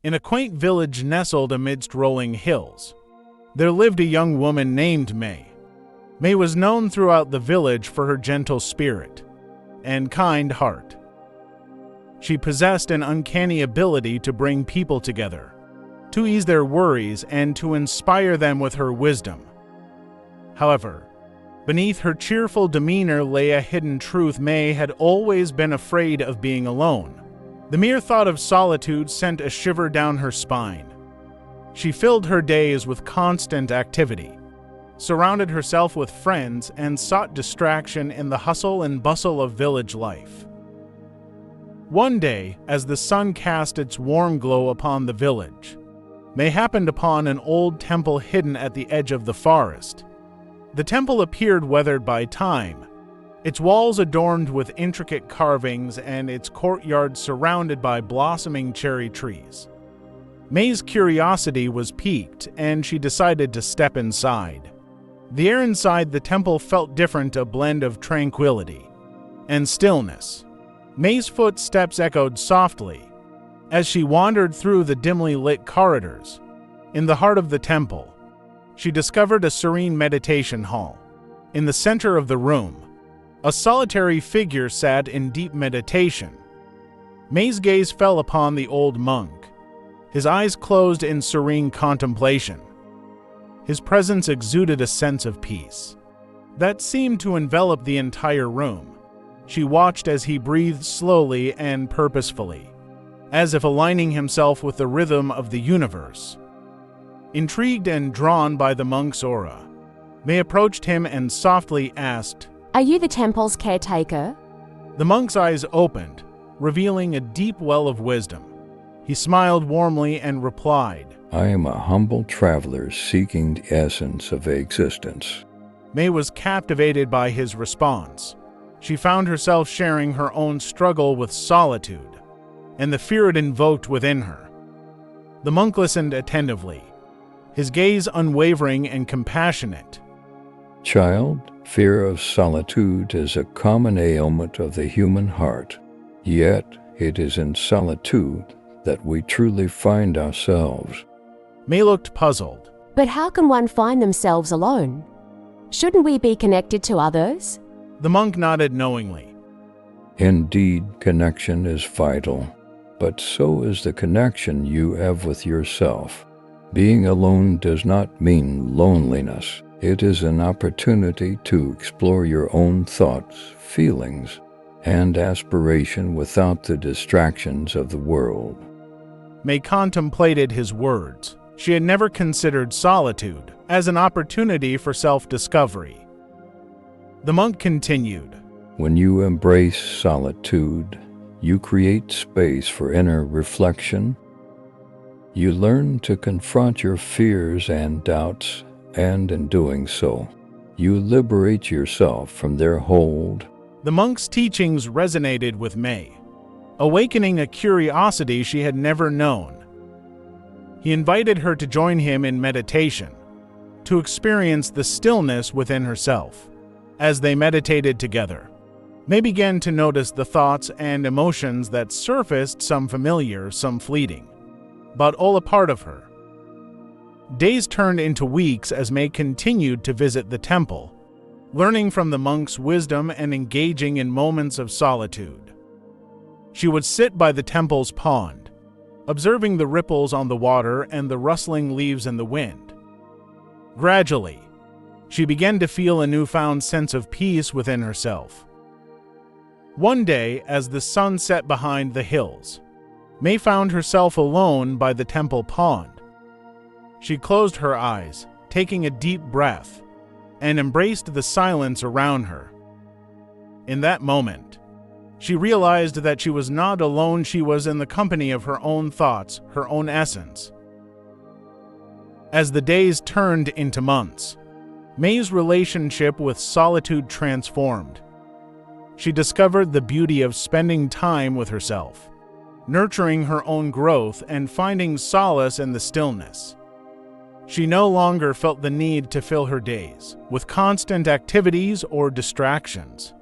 In a quaint village nestled amidst rolling hills, there lived a young woman named May. May was known throughout the village for her gentle spirit and kind heart. She possessed an uncanny ability to bring people together, to ease their worries, and to inspire them with her wisdom. However, beneath her cheerful demeanor lay a hidden truth. May had always been afraid of being alone. The mere thought of solitude sent a shiver down her spine. She filled her days with constant activity, surrounded herself with friends, and sought distraction in the hustle and bustle of village life. One day, as the sun cast its warm glow upon the village, May happened upon an old temple hidden at the edge of the forest. The temple appeared weathered by time, its walls adorned with intricate carvings and its courtyard surrounded by blossoming cherry trees. May's curiosity was piqued, and she decided to step inside. The air inside the temple felt different, a blend of tranquility and stillness. May's footsteps echoed softly as she wandered through the dimly lit corridors. In the heart of the temple, she discovered a serene meditation hall. In the center of the room, a solitary figure sat in deep meditation. May's gaze fell upon the old monk, his eyes closed in serene contemplation. His presence exuded a sense of peace that seemed to envelop the entire room. She watched as he breathed slowly and purposefully, as if aligning himself with the rhythm of the universe. Intrigued and drawn by the monk's aura, May approached him and softly asked, "Are you the temple's caretaker?" The monk's eyes opened, revealing a deep well of wisdom. He smiled warmly and replied, "I am a humble traveler seeking the essence of existence." May was captivated by his response. She found herself sharing her own struggle with solitude and the fear it invoked within her. The monk listened attentively, his gaze unwavering and compassionate. "Child, fear of solitude is a common ailment of the human heart. Yet it is in solitude that we truly find ourselves." May looked puzzled. "But how can one find themselves alone? Shouldn't we be connected to others?" The monk nodded knowingly. Indeed, connection is vital, but so is the connection you have with yourself. Being alone does not mean loneliness. It is an opportunity to explore your own thoughts, feelings, and aspiration without the distractions of the world. May contemplated his words. She had never considered solitude as an opportunity for self-discovery. The monk continued, "When you embrace solitude, you create space for inner reflection. You learn to confront your fears and doubts, and in doing so, you liberate yourself from their hold." The monk's teachings resonated with May, awakening a curiosity she had never known. He invited her to join him in meditation, to experience the stillness within herself. As they meditated together, May began to notice the thoughts and emotions that surfaced, some familiar, some fleeting, but all a part of her. Days turned into weeks as May continued to visit the temple, learning from the monk's wisdom and engaging in moments of solitude. She would sit by the temple's pond, observing the ripples on the water and the rustling leaves in the wind. Gradually, she began to feel a newfound sense of peace within herself. One day, as the sun set behind the hills, May found herself alone by the temple pond. She closed her eyes, taking a deep breath, and embraced the silence around her. In that moment, she realized that she was not alone. She was in the company of her own thoughts, her own essence. As the days turned into months, May's relationship with solitude transformed. She discovered the beauty of spending time with herself, nurturing her own growth and finding solace in the stillness. She no longer felt the need to fill her days with constant activities or distractions.